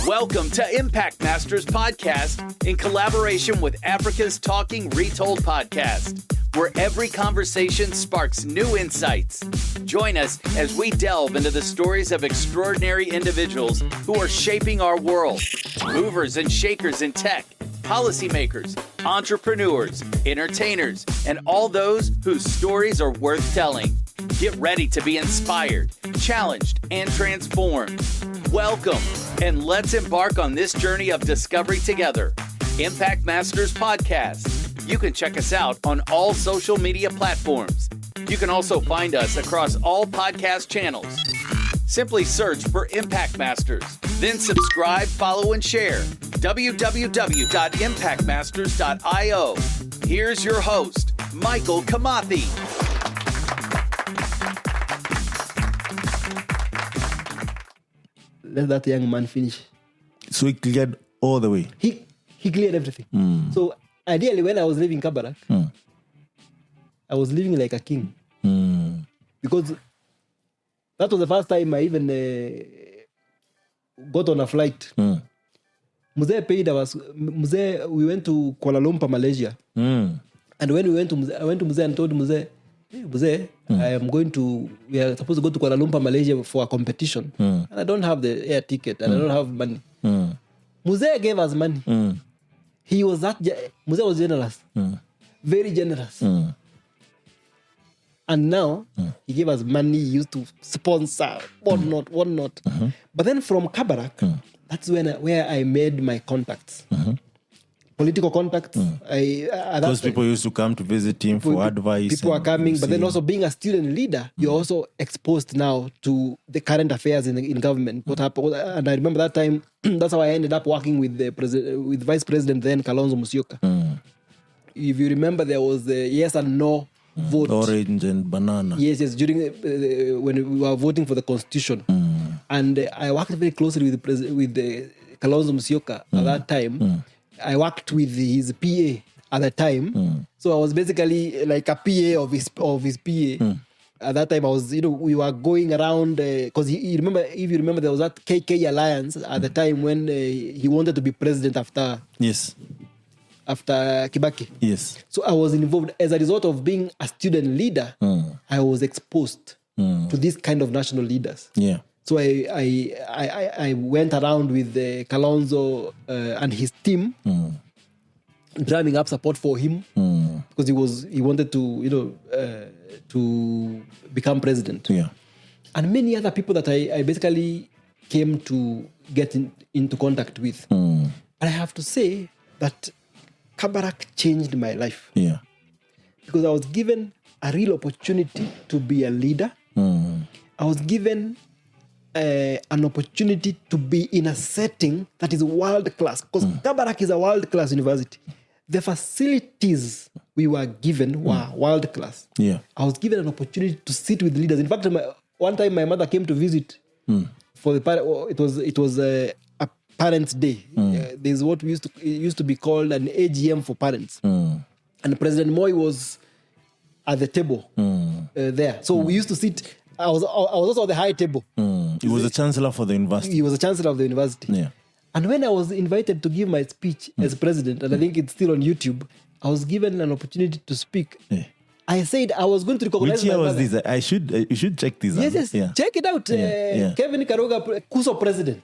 Welcome to Impact Masters Podcast in collaboration with Africa's Talking Retold Podcast, where every conversation sparks new insights. Join us as we delve into the stories of extraordinary individuals who are shaping our world, movers and shakers in tech, policymakers, entrepreneurs, entertainers, and all those whose stories are worth telling. Get ready to be inspired, challenged, and transformed. Welcome, and let's embark on this journey of discovery together. Impact Masters Podcast. You can check us out on all social media platforms. You can also find us across all podcast channels. Simply search for Impact Masters, then subscribe, follow, and share. www.impactmasters.io. Here's your host, Michael Kamathi. Let that young man finish. So he cleared all the way? He cleared everything. So ideally, when I was leaving Kabarak, I was living like a king. Because that was the first time I even got on a flight. Mzee paid us. Mzee, we went to Kuala Lumpur, Malaysia. And when we went to Mzee, I went to Mzee and told Mzee, hey, Mzee, we are supposed to go to Kuala Lumpur, Malaysia for a competition. And I don't have the air ticket and I don't have money. Mzee gave us money. He was Mzee was generous. Very generous. And now, he gave us money, he used to sponsor, whatnot. But then from Kabarak, that's where I made my contacts. Political contacts. Because people used to come to visit him for advice. People are coming, but then also being a student leader, you're also exposed now to the current affairs in government. What happened? And I remember that time, that's how I ended up working with with Vice President then, Kalonzo Musyoka. If you remember, there was a yes and no vote. Orange and banana. Yes, during when we were voting for the constitution. And I worked very closely with Kalonzo Musyoka at that time. I worked with his PA at the time. So I was basically like a PA of his PA. At that time, I was, we were going around, because if you remember, there was that KK alliance at the time when he wanted to be president after Kibaki. Yes. So I was involved. As a result of being a student leader, I was exposed to these kind of national leaders. Yeah. So I went around with Kalonzo and his team, drumming up support for him because he wanted to to become president. Yeah. And many other people that I basically came to get into contact with. But I have to say that Kabarak changed my life. Yeah. Because I was given a real opportunity to be a leader. I was given an opportunity to be in a setting that is world class, because Kabarak is a world class university. The facilities we were given were world class. Yeah. I was given an opportunity to sit with leaders. In fact, one time my mother came to visit for the it was a parents' day. There's what it used to be called an AGM for parents, and President Moi was at the table there. So we used to sit. I was also at the high table. He was a chancellor for the university. He was a chancellor of the university. Yeah. And when I was invited to give my speech as president, and I think it's still on YouTube, I was given an opportunity to speak. Yeah. I said I was going to recognize. Which year was this? You should check this out. Yes, yeah. Check it out. Kevin Karuga, Kuso president.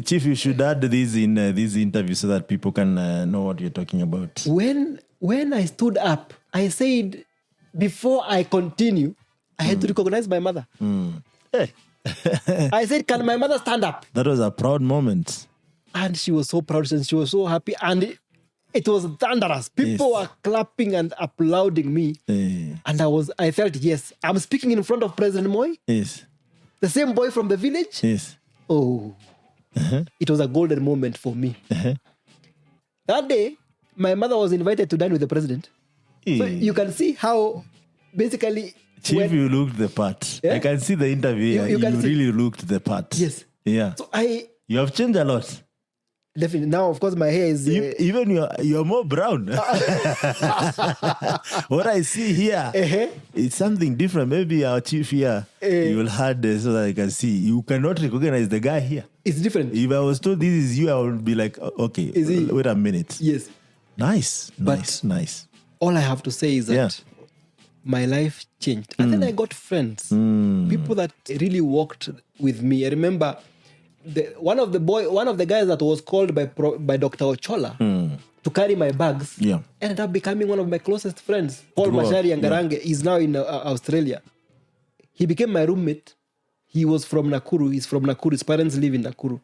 Chief, you should add this in this interview so that people can know what you're talking about. When I stood up, I said, before I continue, I had to recognize my mother. Hey. I said, can my mother stand up? That was a proud moment. And she was so proud and she was so happy. And it was thunderous. People were clapping and applauding me. And I felt, yes, I'm speaking in front of President Moi. Yes. The same boy from the village. Yes. Oh. It was a golden moment for me. That day, my mother was invited to dine with the president. So you can see how basically... Chief, you looked the part. Yeah? I can see the interview. You really looked the part. Yes. Yeah. So you have changed a lot. Definitely. Now, of course, my hair is... Even you're more brown. What I see here, it's something different. Maybe our chief here, you will hide so that I can see. You cannot recognize the guy here. It's different. If I was told this is you, I would be like, okay, wait a minute. Yes. Nice. All I have to say is that my life changed. And then I got friends, people that really walked with me. I remember one of the guys that was called by Dr. Ochola to carry my bags ended up becoming one of my closest friends. Paul Mashari Angarange is now in Australia. He became my roommate. He was from Nakuru. He's from Nakuru. His parents live in Nakuru.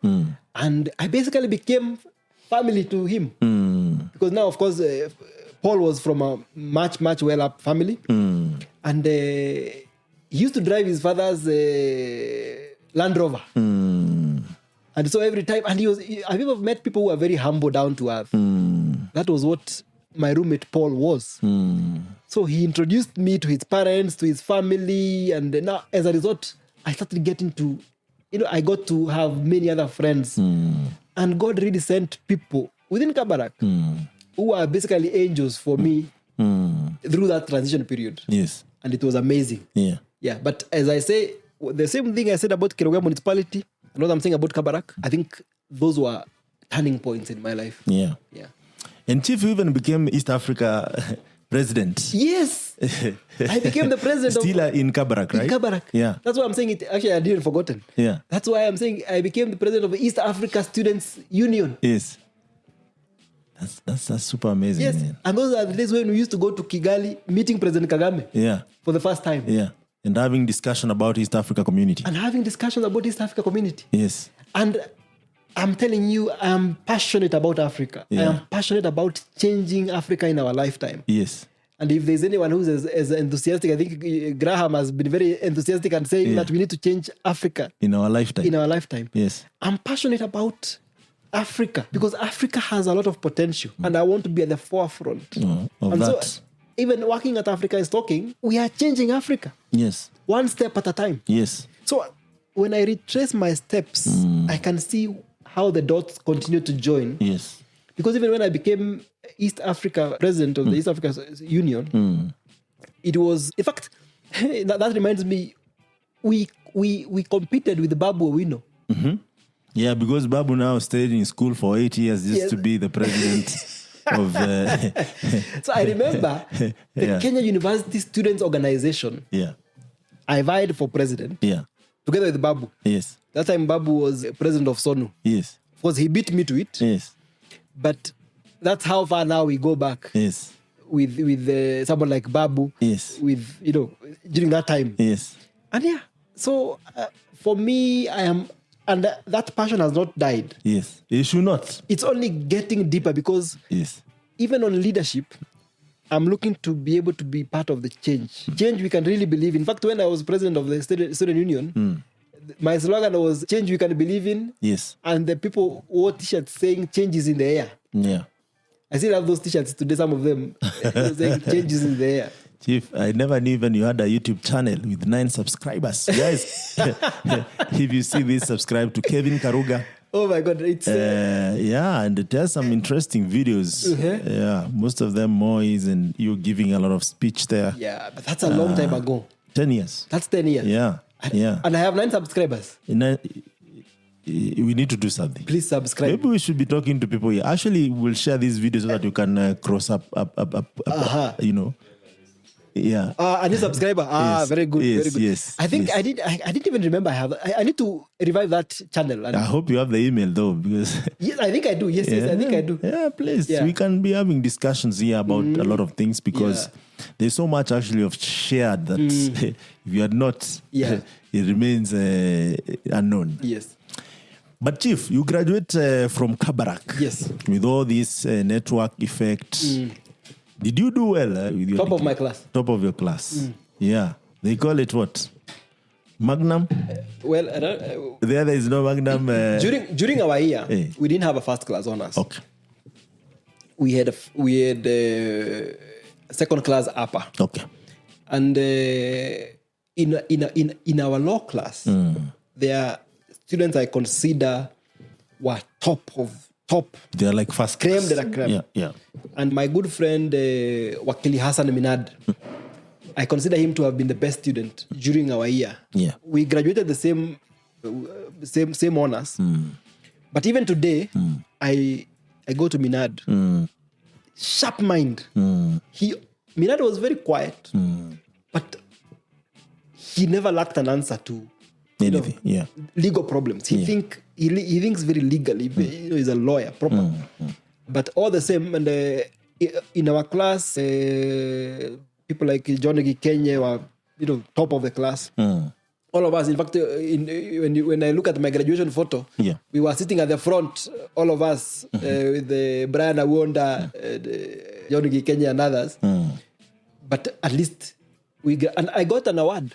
And I basically became family to him. Because now, of course, Paul was from a much well-up family. And he used to drive his father's Land Rover. And so every time, and I've ever met people who are very humble, down to earth. That was what my roommate Paul was. So he introduced me to his parents, to his family, and now as a result, I started getting to, I got to have many other friends. And God really sent people within Kabarak who are basically angels for me through that transition period. Yes. And it was amazing. Yeah. But as I say, the same thing I said about Karuga municipality, and what I'm saying about Kabarak, I think those were turning points in my life. Yeah. And Chief, you even became East Africa president. Yes. I became the president Still in Kabarak, right? In Kabarak. Yeah. That's why I'm saying it. Actually, I didn't forgotten. Yeah. That's why I'm saying I became the president of the East Africa Students Union. Yes. That's super amazing. Yes. Man. And those are the days when we used to go to Kigali meeting President Kagame. Yeah. For the first time. Yeah. And having discussion about East Africa community. Yes. And I'm telling you, I'm passionate about Africa. I am passionate about changing Africa in our lifetime. Yes. And if there's anyone who's as enthusiastic, I think Graham has been very enthusiastic and saying that we need to change Africa. In our lifetime. Yes. I'm passionate about Africa because Africa has a lot of potential and I want to be at the forefront of that. So, even working at Africa is Talking, we are changing Africa. Yes. One step at a time. Yes. So when I retrace my steps, I can see how the dots continue to join. Yes. Because even when I became East Africa president of the East Africa Union, it was, in fact, that reminds me, we competed with Babu Owino. Yeah, because Babu now stayed in school for 8 years just to be the president of... So I remember the Kenya University Students Organization. Yeah. I vied for president. Yeah. Together with Babu. Yes. That time Babu was president of SONU. Yes. Of course, he beat me to it. Yes. But that's how far now we go back. Yes. With someone like Babu. Yes. With, during that time. Yes. And so for me, and that passion has not died. Yes. It should not. It's only getting deeper because even on leadership, I'm looking to be able to be part of the change. Change we can really believe in. In fact, when I was president of the Student Union, my slogan was change we can believe in. Yes. And the people wore t-shirts saying change is in the air. Yeah. I still have those t-shirts today, some of them saying change is in the air. Chief, I never knew even you had a YouTube channel with 9 subscribers. Guys, if you see this, subscribe to Kevin Karuga. Oh my God, it's... and it has some interesting videos. Yeah, most of them Moise and you giving a lot of speech there. Yeah, but that's a long time ago. 10 years. That's 10 years. Yeah, And I have 9 subscribers. We need to do something. Please subscribe. Maybe we should be talking to people here. Actually, we'll share these videos so that you can cross up, Yeah. A new subscriber. Yes. Very good. Yes, very good. Yes. I think I didn't even remember I need to revive that channel. I hope you have the email though, because yes, I think I do. Yes, I think I do. Yeah, please. Yeah. We can be having discussions here about a lot of things because there's so much actually of shared that if you are not, it remains unknown. Yes. But Chief, you graduate from Kabarak. Yes. With all this network effect. Did you do well with your top of my class? Top of your class. Yeah. They call it what? Magnum? Well, there is no Magnum. During our year, we didn't have a first class honors. Okay. We had second class upper. Okay. And in our law class, there are students I consider were top top. They're like first Creme class. de la creme. Yeah. And my good friend, Wakili Hassan Minad, I consider him to have been the best student during our year. Yeah. We graduated the same honors. But even today, I go to Minad. Sharp mind. Minad was very quiet, but he never lacked an answer to anything. Legal problems. He thinks very legally. He's a lawyer, proper. But all the same, and in our class, people like John Kenya were top of the class. All of us, in fact, when I look at my graduation photo, we were sitting at the front, all of us, with Brian Awonda, John Kenya and others. But at least and I got an award.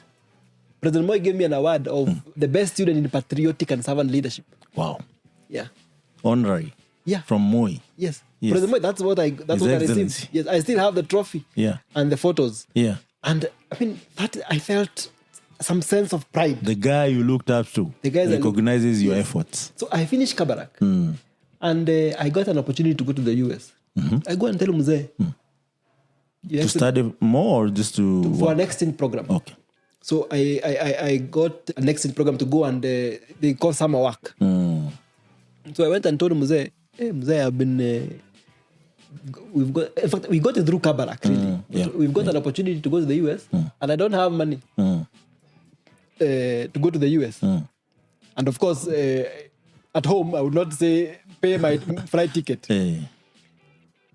President Moi gave me an award of the best student in patriotic and servant leadership. Wow. Yeah. Honorary. Yeah. From Moi. Yes. President Moi, that's what I received. Yes, I still have the trophy. Yeah. And the photos. Yeah. And I mean, that I felt some sense of pride. The guy you looked up to recognizes your efforts. So I finished Kabarak. And I got an opportunity to go to the US. I go and tell Mzee. To study more or just for an exchange program. Okay. So I got an exchange program to go and they call summer work. So I went and told Mzee, hey, Mzee, I've been... in fact, we got it through Kabarak, really. We've got an opportunity to go to the US and I don't have money to go to the US. And of course, at home, I would not say pay my flight ticket.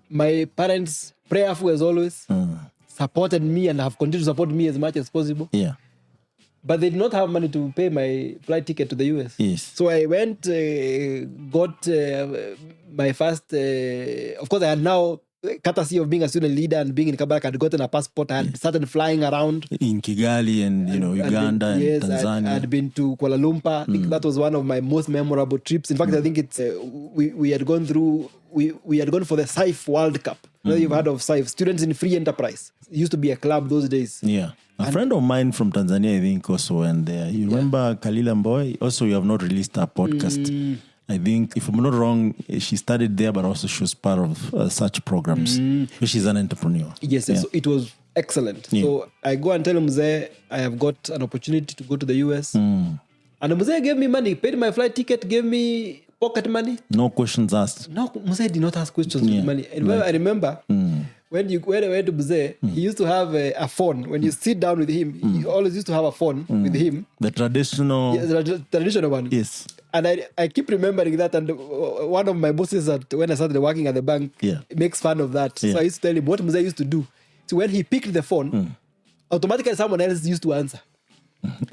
My parents, prayerful as always, supported me and have continued to support me as much as possible. Yeah. But they did not have money to pay my flight ticket to the US. Yes. So I went, got my first... of course, I had now, courtesy of being a student leader and being in Kabarak, I had gotten a passport. I had started flying around. In Kigali and Uganda and Tanzania. I had been to Kuala Lumpur. I think that was one of my most memorable trips. In fact, I think it's we had gone through... We had gone for the SAIF World Cup. You've heard of SAIF, Students in Free Enterprise. It used to be a club those days. Yeah. A friend of mine from Tanzania, I think, also went there. You remember Kalila Mboy? Also, you have not released her podcast. I think, if I'm not wrong, she studied there, but also she was part of such programs. She's an entrepreneur. Yes, so it was excellent. Yeah. So I go and tell Mzee, I have got an opportunity to go to the US. And Mzee gave me money, paid my flight ticket, gave me pocket money. No questions asked. No, Mzee did not ask questions with money. And I remember when I went to Mzee, he used to have a phone. When you sit down with him, he always used to have a phone with him. The traditional... Yeah, the traditional one. Yes. And I keep remembering that. And one of my bosses, when I started working at the bank, makes fun of that. So I used to tell him what Mzee used to do. So when he picked the phone, automatically someone else used to answer.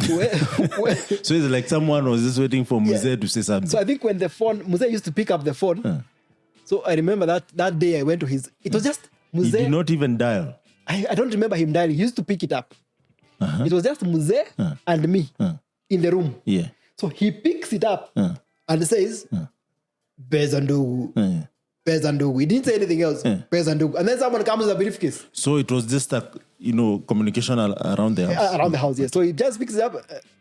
So it's like someone was just waiting for Mzee to say something. So I think when Mzee used to pick up the phone. So I remember that day I went to his... It was just Mzee. He did not even dial. I don't remember him dialing. He used to pick it up. It was just Mzee and me in the room. Yeah. So he picks it up and says, Bezandugu. Bezandugu. He didn't say anything else. Bezandugu. And then someone comes with a briefcase. So it was just a, communication around the house. Around the house, yes. So he just picks it up.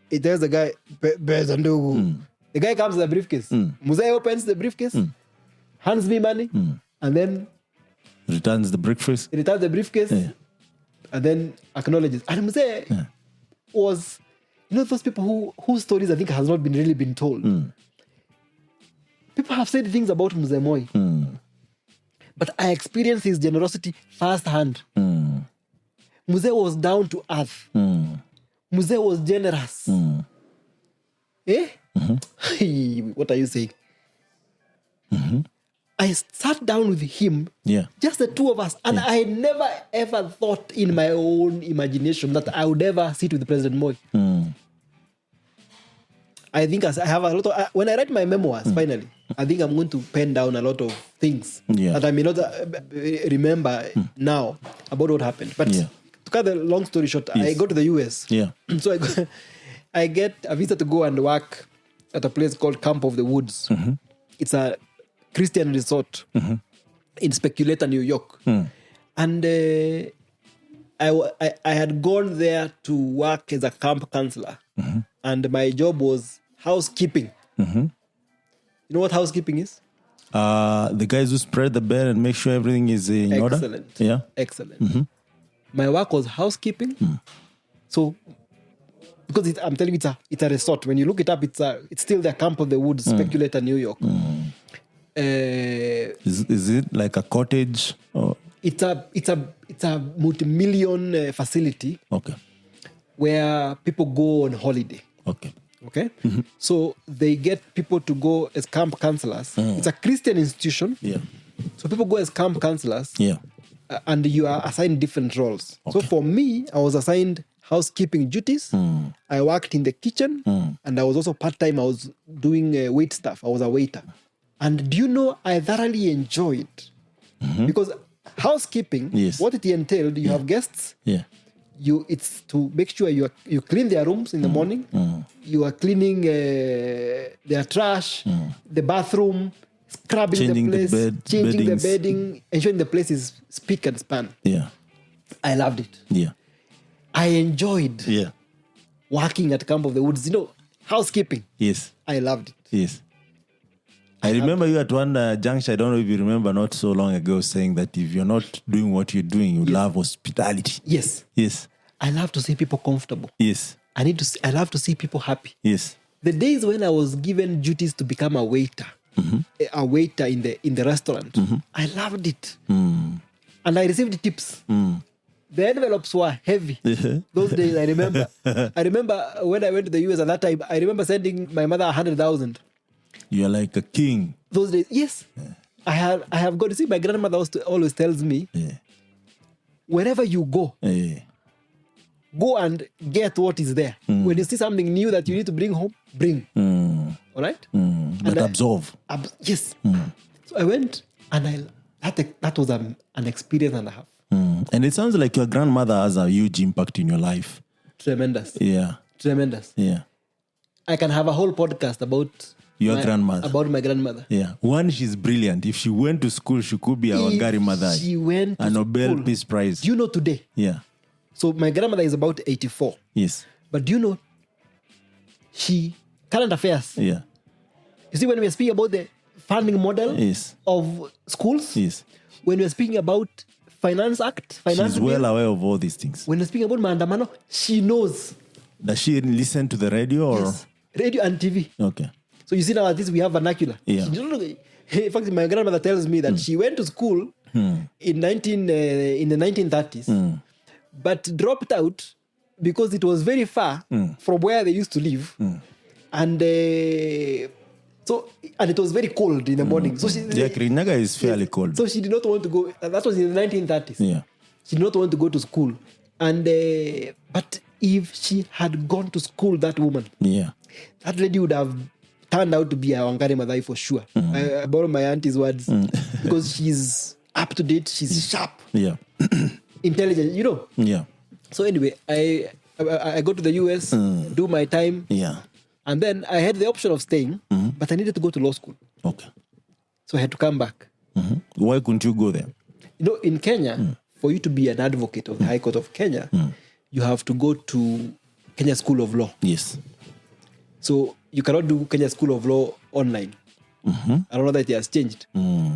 It tells the guy, Bezandugu. The guy comes with a briefcase. Mzee opens the briefcase, hands me money, and then returns the briefcase. He returns the briefcase, and then acknowledges. And Mzee was, those people whose stories I think has not really been told. People have said things about Mzee Moi, but I experienced his generosity firsthand. Mzee was down to earth. Mzee was generous. What are you saying? I sat down with him, just the two of us, and I never ever thought in my own imagination that I would ever sit with President Moi. I think I have a lot of... when I write my memoirs, finally, I think I'm going to pen down a lot of things that I may not remember now about what happened. But to cut the long story short, I go to the US. So I get a visa to go and work at a place called Camp of the Woods. It's a Christian resort in Speculator, New York. And I had gone there to work as a camp counselor. And my job was housekeeping. You know what housekeeping is? The guys who spread the bed and make sure everything is in order? Excellent. Yeah. Excellent. Mm-hmm. My work was housekeeping. So, because I'm telling you, it's a resort. When you look it up, it's still the Camp of the Woods, Speculator, New York. Is it like a cottage? Or? It's a multi-million facility. Okay. Where people go on holiday. Okay. So they get people to go as camp counselors. It's a Christian institution. Yeah. So people go as camp counselors. Yeah. And you are assigned different roles. Okay. So for me, I was assigned housekeeping duties. I worked in the kitchen. And I was also part-time. I was doing wait staff. I was a waiter. And do you know, I thoroughly enjoyed because housekeeping, what it entailed, you have guests. Yeah. It's to make sure you clean their rooms in the morning. You are cleaning their trash, the bathroom, scrubbing changing the place, changing beddings. the bedding, ensuring the place is spick and span. Yeah. I loved it. Yeah. I enjoyed working at Camp of the Woods. You know, housekeeping. Yes. I loved it. Yes. I remember you at one juncture, I don't know if you remember, not so long ago, saying that if you're not doing what you're doing, you love hospitality. Yes. Yes. I love to see people comfortable. Yes. I love to see people happy. Yes. The days when I was given duties to become a waiter, a waiter in the restaurant, I loved it. And I received tips. The envelopes were heavy. Those days, I remember. I remember when I went to the US at that time, I remember sending my mother 100,000. You're like a king. Those days, yes. I have got to see, my grandmother always tells me, wherever you go, go and get what is there. When you see something new that you need to bring home, bring. All right? But absorb. Yes. So I went and that was an experience and a half. And it sounds like your grandmother has a huge impact in your life. Tremendous. Yeah. Tremendous. Yeah. I can have a whole podcast about grandmother. About my grandmother. Yeah. One, she's brilliant. If she went to school, she could be a Wangari mother. She went to a Nobel school. Peace Prize. Do you know today? Yeah. So my grandmother is about 84. Yes. But do you know, current affairs. Yeah. You see, when we are speaking about the funding model of schools, when we are speaking about Finance Act, she's well aware of all these things. When we're speaking about maandamano, she knows. Does she listen to the radio or? Yes. Radio and TV. Okay. So you see now at least we have vernacular. Yeah. In fact, my grandmother tells me that she went to school in the 1930s, but dropped out because it was very far from where they used to live, and it was very cold in the morning. So Kirinyaga is fairly cold. So she did not want to go. That was in the 1930s. Yeah. She did not want to go to school, and but if she had gone to school, that woman, that lady would have turned out to be a Wangari Maathai for sure. I borrow my auntie's words because she's up to date, she's sharp, intelligent, you know. Yeah. So anyway, I go to the US, do my time, and then I had the option of staying, but I needed to go to law school. Okay. So I had to come back. Why couldn't you go there? You know, in Kenya, for you to be an advocate of the High Court of Kenya, you have to go to Kenya School of Law. Yes. So you cannot do Kenya School of Law online. I don't know that it has changed.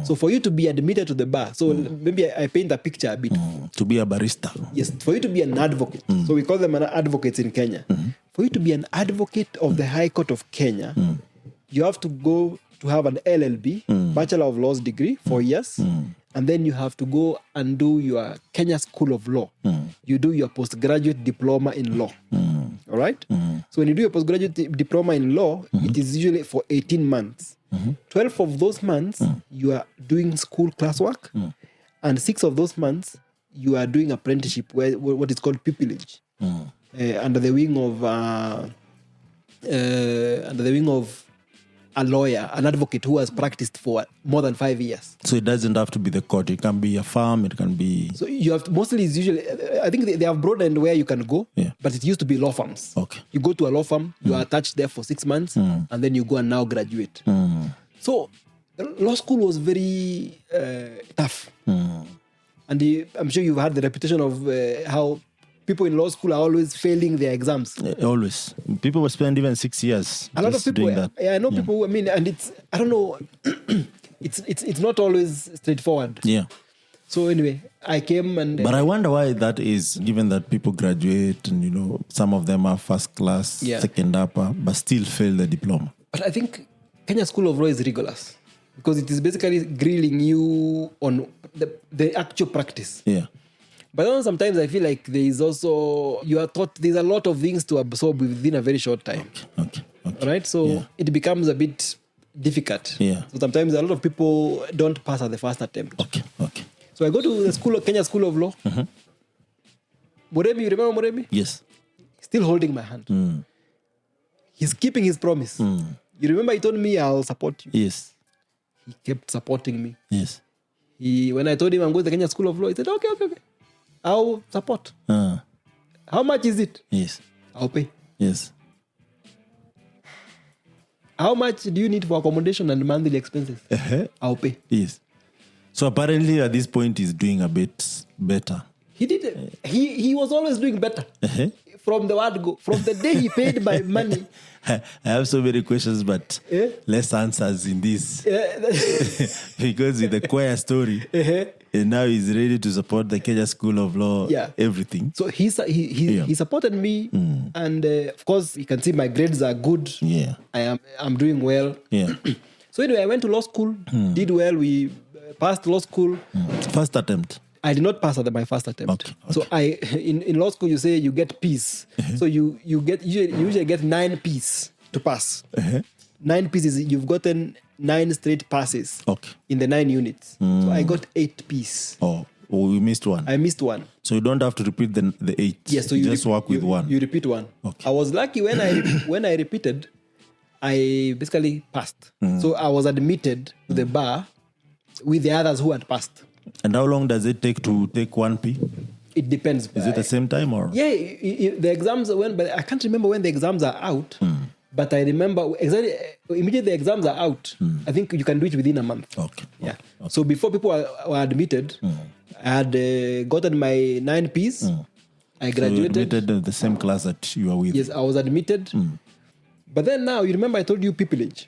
So for you to be admitted to the bar, so maybe I paint a picture a bit. To be a barrister. Yes, for you to be an advocate. So we call them advocates in Kenya. For you to be an advocate of the High Court of Kenya, you have to go to have an LLB, Bachelor of Laws degree, 4 years. And then you have to go and do your Kenya School of Law. You do your postgraduate diploma in law. All right? So when you do your postgraduate diploma in law, it is usually for 18 months. 12 of those months, you are doing school classwork. And 6 of those months, you are doing apprenticeship, what is called pupillage, under the wing of a lawyer, an advocate who has practiced for more than 5 years. So it doesn't have to be the court. It can be a firm. It can be... So you have to, mostly it's usually, I think they have broadened where you can go, but it used to be law firms. Okay. You go to a law firm, you are attached there for 6 months, and then you go and now graduate. So law school was very tough. And I'm sure you've had the reputation of how people in law school are always failing their exams. Always. People will spend even 6 years. A lot of people, doing that. I know people who, and it's, I don't know, it's not always straightforward. Yeah. So anyway, I came and... But I wonder why that is, given that people graduate and, some of them are first class, second upper, but still fail the diploma. But I think Kenya School of Law is rigorous because it is basically grilling you on the actual practice. Yeah. But then sometimes I feel like there is also... You are taught there's a lot of things to absorb within a very short time. Okay. Right? So it becomes a bit difficult. Yeah. So sometimes a lot of people don't pass at the first attempt. Okay. So I go to the Kenya School of Law. Mm-hmm. Moremi, you remember Moremi? Yes. Still holding my hand. He's keeping his promise. You remember he told me I'll support you. Yes. He kept supporting me. Yes. When I told him I'm going to the Kenya School of Law, he said, okay. I'll support. How much is it? Yes. I'll pay. Yes. How much do you need for accommodation and monthly expenses? I'll pay. Yes. So apparently at this point he's doing a bit better. He did. He was always doing better. From the word go. From the day he paid my money. I have so many questions, but less answers in this. Because with the choir story, and now he's ready to support the Kenya School of Law, everything. So he supported me, and of course, you can see my grades are good. Yeah, I'm doing well. Yeah. So anyway, I went to law school, did well. We passed law school. First attempt. I did not pass at my first attempt. Okay. So in law school you say you get P's. So you usually get 9 P's to pass. 9 P's is you've gotten 9 straight passes. Okay. In the 9 units. So I got 8 P's. Oh, you missed one. I missed one. So you don't have to repeat the 8. Yes. So you just work with one. You repeat one. Okay. I was lucky when I repeated, I basically passed. So I was admitted to the bar with the others who had passed. And how long does it take to take 1 P? It depends. Is it the same time or? Yeah, the exams but I can't remember when the exams are out. But I remember exactly immediately the exams are out. I think you can do it within a month. Okay. Yeah. Okay. So before people were admitted, I had gotten my 9 Ps. I graduated. So you admitted the same class that you were with. Yes, I was admitted. But then now you remember I told you pupillage,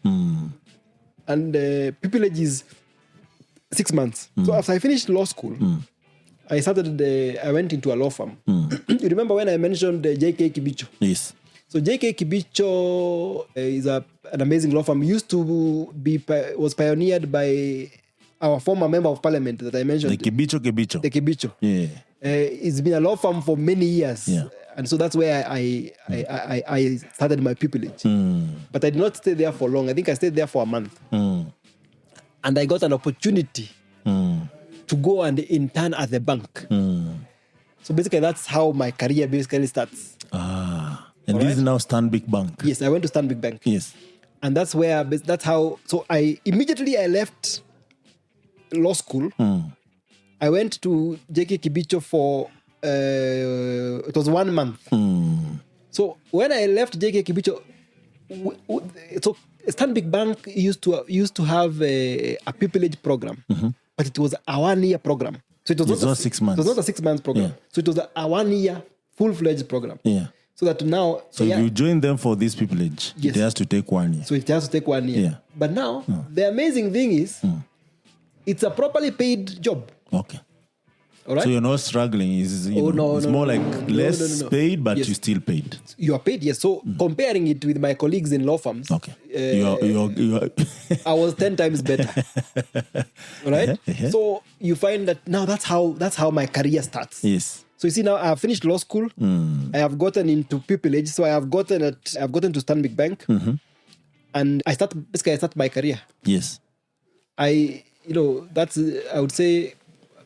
and pupillage is 6 months. So after I finished law school, I went into a law firm. You remember when I mentioned J.K. Kibicho? Yes. So J.K. Kibicho is an amazing law firm. Was pioneered by our former member of parliament that I mentioned. The Kibicho. The Kibicho. Yeah. It's been a law firm for many years. Yeah. And so that's where I started my pupillage. But I did not stay there for long. I think I stayed there for a month. And I got an opportunity to go and intern at the bank. So basically, that's how my career basically starts. And this is now Stanbic Bank. Yes, I went to Stanbic Bank. Yes. And that's how, so I left law school. I went to J.K. Kibicho for, it was 1 month. So when I left J.K. Kibicho, so Stanbic Bank used to have a pupillage program, but it was a 1 year program. So it was not 6 months. It was not a 6 month program. Yeah. So it was a 1 year full-fledged program. Yeah. So that now... So you join them for this pupillage. Yes. It has to take 1 year. So it has to take 1 year. Yeah. But now, the amazing thing is, it's a properly paid job. Okay. All right? So you're not struggling. It's more like less paid, but you still paid. You are paid, yes. So comparing it with my colleagues in law firms, okay, you are I was 10 times better. All right? So you find that now that's how my career starts. Yes. So you see now I have finished law school. I have gotten into pupillage. So I've gotten to Stanbic Bank, and I start my career. Yes. I would say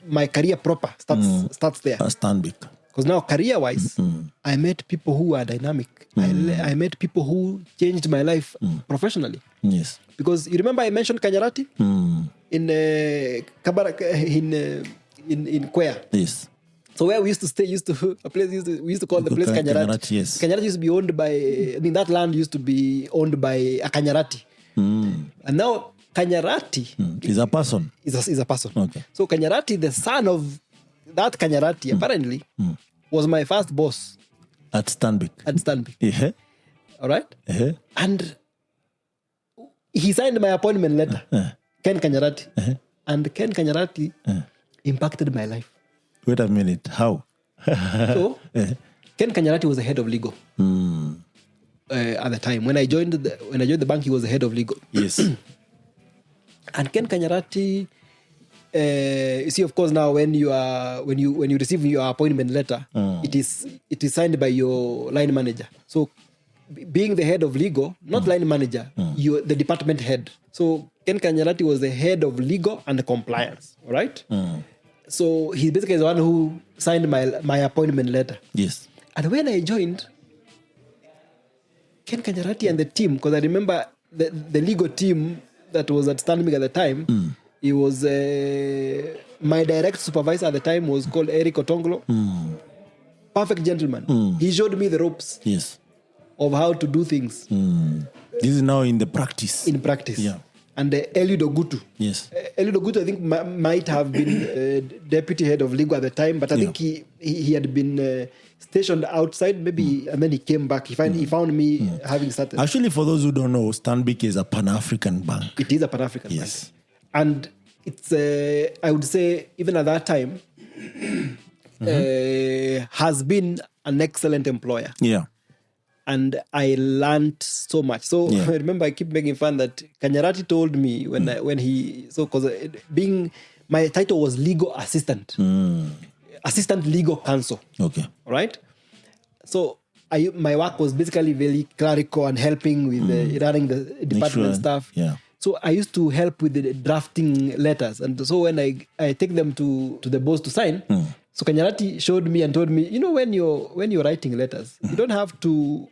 my career proper starts there. Stanbic. Because now career-wise, I met people who are dynamic. I met people who changed my life professionally. Yes. Because you remember I mentioned Kanyarati in Kabarak in Kwea. Yes. So where we used to stay, we used to call the place Kanyarati. Yes. Kanyarati used to be owned by, that land used to be owned by a Kanyarati. And now Kanyarati is a person. Is a person. Okay. So Kanyarati, the son of that Kanyarati, apparently, was my first boss. At Stanbic. Yeah. All right? And he signed my appointment letter. Ken Kanyarati. And Ken Kanyarati impacted my life. Wait a minute. How? So, Ken Kanyarati was the head of legal at the time. When I joined the bank, he was the head of legal. Yes. And Ken Kanyarati, you see, of course, now when you receive your appointment letter, it is signed by your line manager. So, being the head of legal, not line manager, you're the department head. So Ken Kanyarati was the head of legal and compliance. All right. So he basically is the one who signed my appointment letter. Yes. And when I joined, Ken Kanyarati and the team, because I remember the legal team that was at Stanbic at the time, he was my direct supervisor at the time was called Eric Otonglo. Perfect gentleman. He showed me the ropes. Yes. Of how to do things. This is now in the practice. In practice. Yeah. And Eliud Ogutu. Yes. Eliud Ogutu, I think, might have been deputy head of legal at the time, but I think he had been stationed outside, maybe, and then he came back. He found me having started. Actually, for those who don't know, Stanbic is a Pan-African bank. It is a Pan-African bank. Yes. And it's, I would say, even at that time, has been an excellent employer. Yeah. And I learned so much. So I remember I keep making fun that Kanyarati told me because being my title was legal assistant, assistant legal counsel. Okay. All right. So my work was basically very clerical and helping with running the department stuff. Yeah. So I used to help with the drafting letters, and so when I take them to the boss to sign. So Kanyarati showed me and told me, when you're writing letters, you don't have to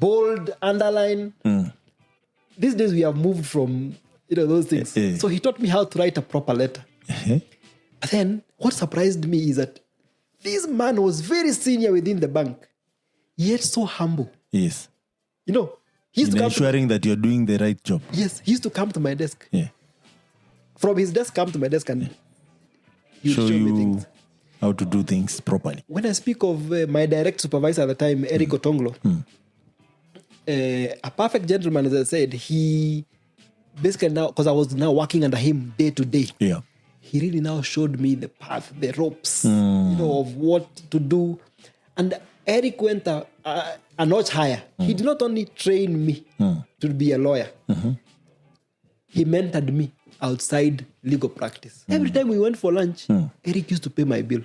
bold, underline. These days we have moved from those things. So he taught me how to write a proper letter. But then what surprised me is that this man was very senior within the bank, yet so humble. Yes. He used to ensuring that you're doing the right job. Yes, he used to come to my desk. Yeah. From his desk, come to my desk and he would show me things. How to do things properly. When I speak of my direct supervisor at the time, Eric Otonglo, a perfect gentleman, as I said, he basically now, because I was now working under him day to day, he really now showed me the path, the ropes, of what to do. And Eric went a notch higher. He did not only train me to be a lawyer, he mentored me outside legal practice. Every time we went for lunch, Eric used to pay my bill.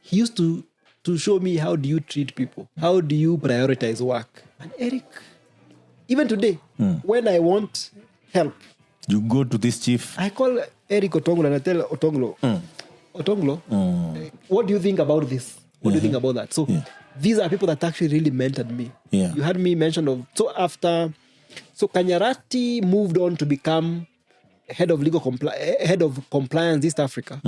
He used to show me, how do you treat people? How do you prioritize work? And Eric, even today, when I want help, you go to this chief. I call Eric Otonglo and I tell Otonglo, what do you think about this? What do you think about that? So these are people that actually really mentored me. Yeah. You had me mention of, so Kanyarati moved on to become head of compliance East Africa.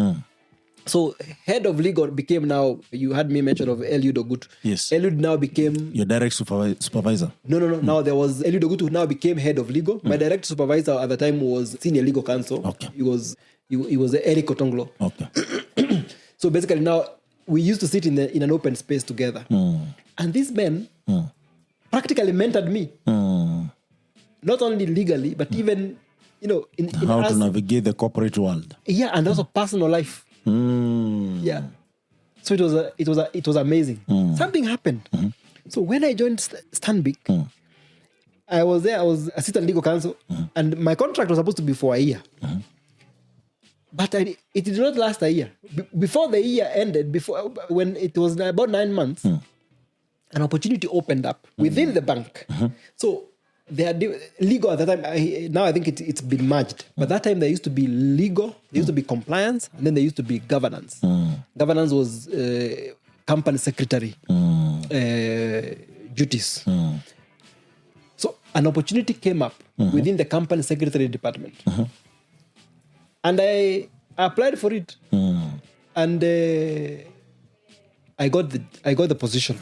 So head of legal became now, you had me mention of Eliud Ogutu. Yes. Eliud now became... Your direct supervisor. No. Now there was Eliud Ogutu who now became head of legal. My direct supervisor at the time was senior legal counsel. Okay. He was Eric Otonglo. Okay. So basically now we used to sit in an open space together. And these men practically mentored me. Not only legally, but even, in how to navigate the corporate world. Yeah, and also personal life. Yeah. So it was amazing. Something happened. So when I joined Stanbic, I was there, I was assistant legal counsel, and my contract was supposed to be for a year. But it did not last a year. Before the year ended, when it was about 9 months, an opportunity opened up within the bank. So they had legal at the time. Now I think it's been merged. But that time there used to be legal, there used to be compliance, and then there used to be governance. Governance was company secretary duties. So an opportunity came up within the company secretary department. And I applied for it. And I got the position.